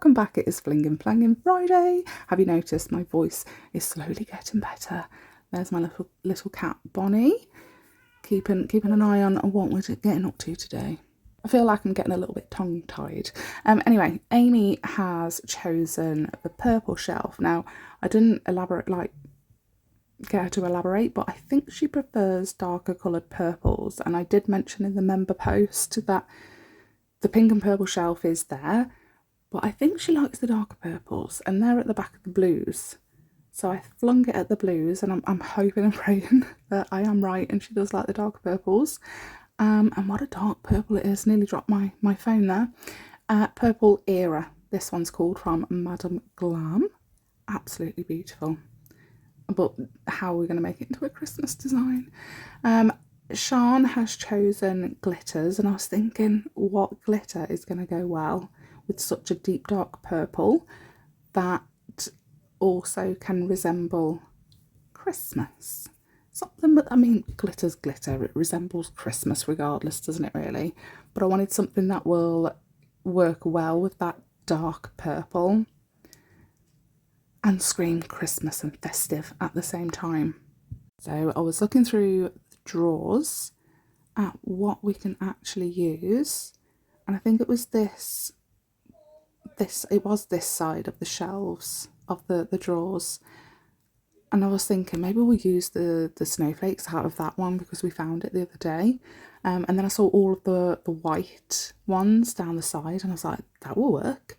welcome back. It is Flinging Flanging Friday. Have you noticed my voice is slowly getting better? There's my little cat Bonnie, keeping an eye on what we're getting up to today. I feel like I'm getting a little bit tongue-tied. Anyway, Amy has chosen the purple shelf. Now, I didn't get her to elaborate, but I think she prefers darker coloured purples. And I did mention in the member post that the pink and purple shelf is there, but I think she likes the darker purples, and they're at the back of the blues. So I flung it at the blues, and I'm hoping and praying that I am right and she does like the darker purples. And what a dark purple it is. Nearly dropped my phone there. Purple Era. This one's called, from Madame Glam. Absolutely beautiful. But how are we going to make it into a Christmas design? Sean has chosen glitters, and I was thinking, what glitter is going to go well with such a deep dark purple that also can resemble Christmas? Something, but I mean, glitter's glitter. It resembles Christmas regardless, doesn't it really? But I wanted something that will work well with that dark purple and scream Christmas and festive at the same time. So I was looking through drawers at what we can actually use, and I think it was this side of the shelves of the drawers, and I was thinking maybe we'll use the snowflakes out of that one because we found it the other day, and then I saw all of the white ones down the side, and I was like, that will work.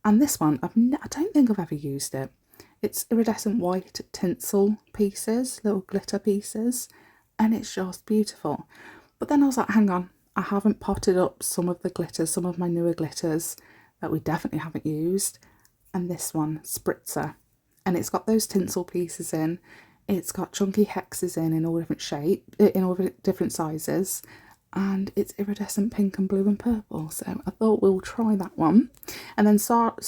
And this one, I don't think I've ever used it. It's iridescent white tinsel pieces, little glitter pieces, and it's just beautiful. But then I was like, hang on, I haven't potted up some of the glitters, some of my newer glitters that we definitely haven't used. And this one, Spritzer, and it's got those tinsel pieces in. It's got chunky hexes in all different sizes, and it's iridescent pink and blue and purple. So I thought we'll try that one. And then Sarah,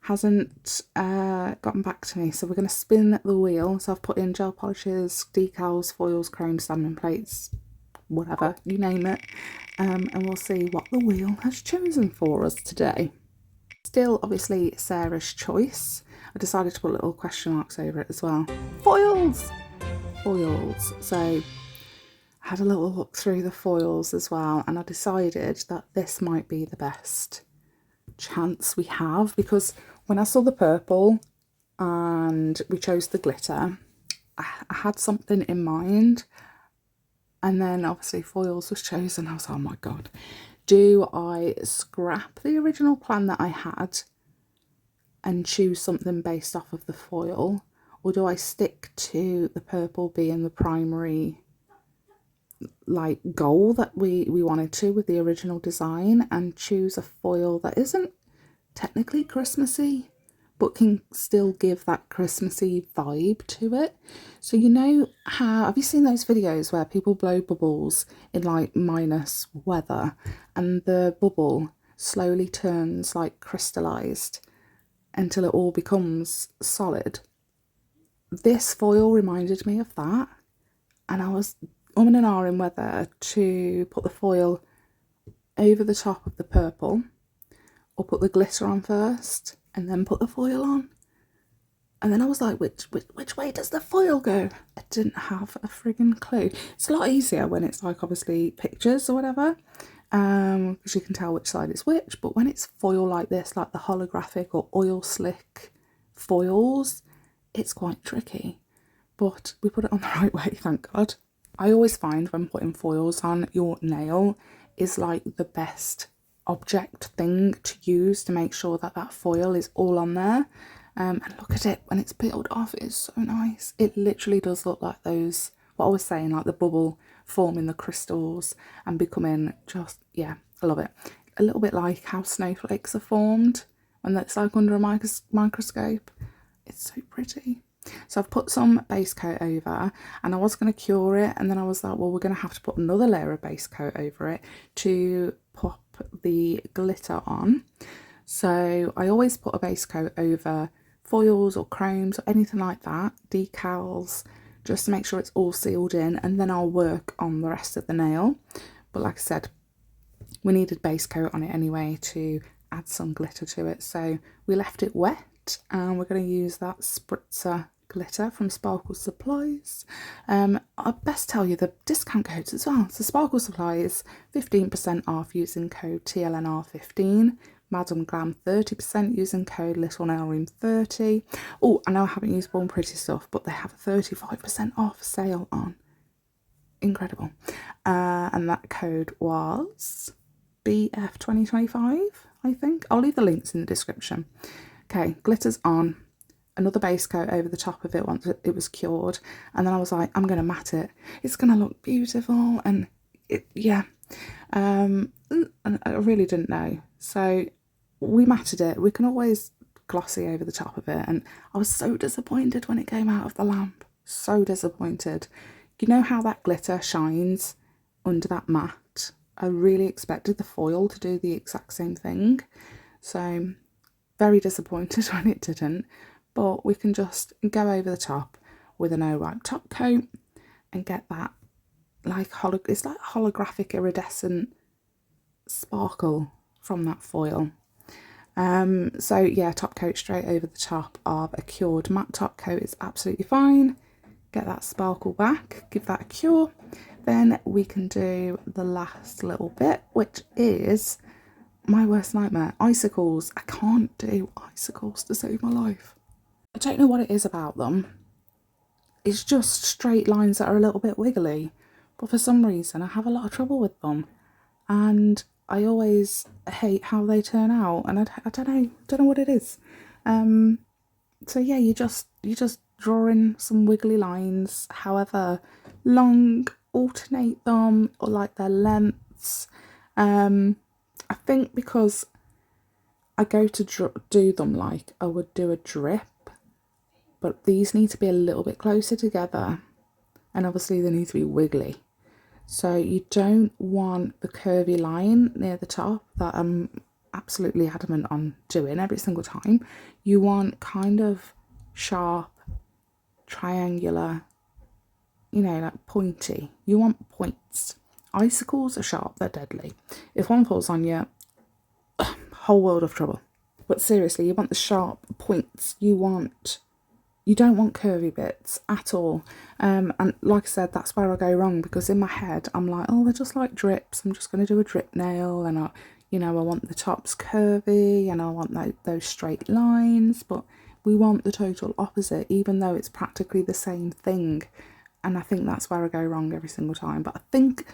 hasn't gotten back to me, so we're going to spin the wheel. So I've put in gel polishes, decals, foils, chrome, stamping plates, whatever, you name it, and we'll see what the wheel has chosen for us today. Still obviously Sarah's choice. I decided to put little question marks over it as well. Foils. So I had a little look through the foils as well, and I decided that this might be the best chance we have, because when I saw the purple and we chose the glitter, I had something in mind, and then obviously foils was chosen. I was like, oh my god, do I scrap the original plan that I had and choose something based off of the foil, or do I stick to the purple being the primary goal that we wanted to with the original design, and choose a foil that isn't technically Christmassy but can still give that Christmassy vibe to it? So you know how, have you seen those videos where people blow bubbles in minus weather and the bubble slowly turns crystallized until it all becomes solid? This foil reminded me of that, and I was and ahhing whether to put the foil over the top of the purple or put the glitter on first and then put the foil on. And then I was like, which way does the foil go? I didn't have a friggin' clue. It's a lot easier when it's obviously pictures or whatever, because you can tell which side is which. But when it's foil like this, like the holographic or oil slick foils, it's quite tricky. But we put it on the right way, thank God. I always find when putting foils on your nail is the best object thing to use to make sure that that foil is all on there. And look at it when it's peeled off, it is so nice. It literally does look like those, what I was saying, like the bubble forming the crystals and becoming just, yeah, I love it. A little bit like how snowflakes are formed when that's under a microscope. It's so pretty. So I've put some base coat over, and I was going to cure it, and then I was like, well, we're going to have to put another layer of base coat over it to pop the glitter on. So I always put a base coat over foils or chromes or anything like that, decals, just to make sure it's all sealed in, and then I'll work on the rest of the nail. But like I said, we needed base coat on it anyway to add some glitter to it. So we left it wet and we're going to use that spritzer glitter from Sparkle Supplies. I best tell you the discount codes as well. So Sparkle Supplies 15% off using code TLNR15. Madam Glam 30% using code Little Nail Room 30. Oh, I know I haven't used Born Pretty stuff, but they have a 35% off sale on. Incredible. And that code was BF2025, I think. I'll leave the links in the description. Okay, glitter's on. Another base coat over the top of it once it was cured. And then I was like, I'm going to matte it. It's going to look beautiful. And yeah. And I really didn't know. So we matted it. We can always glossy over the top of it. And I was so disappointed when it came out of the lamp. So disappointed. You know how that glitter shines under that matte? I really expected the foil to do the exact same thing. So very disappointed when it didn't. But we can just go over the top with a no-wipe top coat and get that like it's like holographic iridescent sparkle from that foil. So yeah, top coat straight over the top of a cured matte top coat is absolutely fine. Get that sparkle back, give that a cure. Then we can do the last little bit, which is my worst nightmare, icicles. I can't do icicles to save my life. I don't know what it is about them. It's just straight lines that are a little bit wiggly, but for some reason I have a lot of trouble with them, and I always hate how they turn out, and I don't know what it is. So yeah, you just draw in some wiggly lines, however long, alternate them or like their lengths. I think because I go to do them like I would do a drip, but these need to be a little bit closer together, and obviously they need to be wiggly. So you don't want the curvy line near the top that I'm absolutely adamant on doing every single time. You want kind of sharp, triangular, you know, like pointy. You want points. Icicles are sharp, they're deadly. If one falls on you, whole world of trouble. But seriously, you want the sharp points. You don't want curvy bits at all. And like I said, that's where I go wrong, because in my head I'm like, oh, they're just like drips. I'm just going to do a drip nail, and I want the tops curvy, and I want those straight lines. But we want the total opposite, even though it's practically the same thing. And I think that's where I go wrong every single time. But I think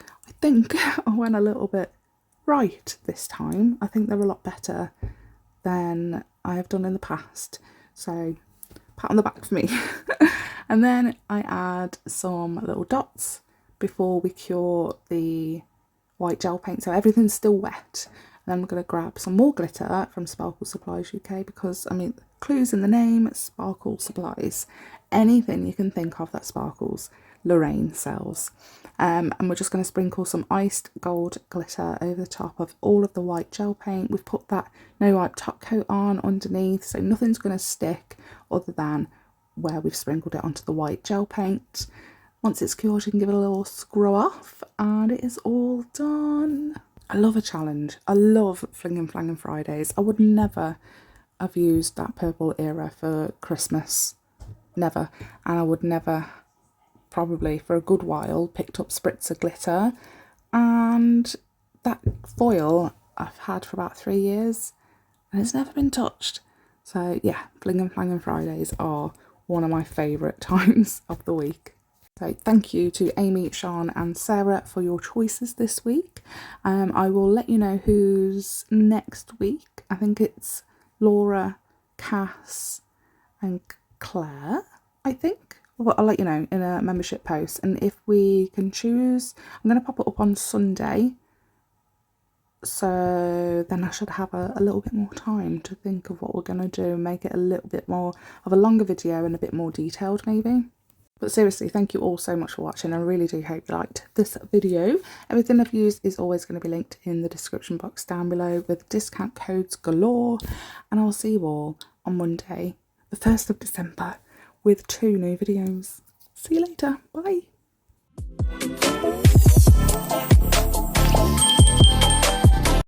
I went a little bit right this time. I think they're a lot better than I have done in the past. So pat on the back for me. And then I add some little dots before we cure the white gel paint, so everything's still wet. And then we're going to grab some more glitter from Sparkle Supplies UK, because I mean, clues in the name, Sparkle Supplies. Anything you can think of that sparkles, Lorraine sells. And we're just going to sprinkle some iced gold glitter over the top of all of the white gel paint. We've put that no wipe top coat on underneath, so nothing's going to stick other than where we've sprinkled it onto the white gel paint. Once it's cured, you can give it a little scrub off, and it is all done. I love a challenge. I love Flinging Flanging Fridays. I would never have used that purple era for Christmas. Never. And I would never, probably for a good while, picked up spritzer glitter. And that foil I've had for about 3 years, and it's never been touched. So yeah, Flinging Flanging Fridays are one of my favourite times of the week. So thank you to Amy, Sean and Sarah for your choices this week. I will let you know who's next week. I think it's Laura, Cass and Claire, I think. Well, I'll let you know in a membership post. And if we can choose, I'm going to pop it up on Sunday. So then I should have a little bit more time to think of what we're going to do and make it a little bit more of a longer video and a bit more detailed maybe. But seriously, thank you all so much for watching. I really do hope you liked this video. Everything I've used is always going to be linked in the description box down below with discount codes galore. And I will see you all on Monday, the 1st of December, with 2 new videos. See you later. Bye.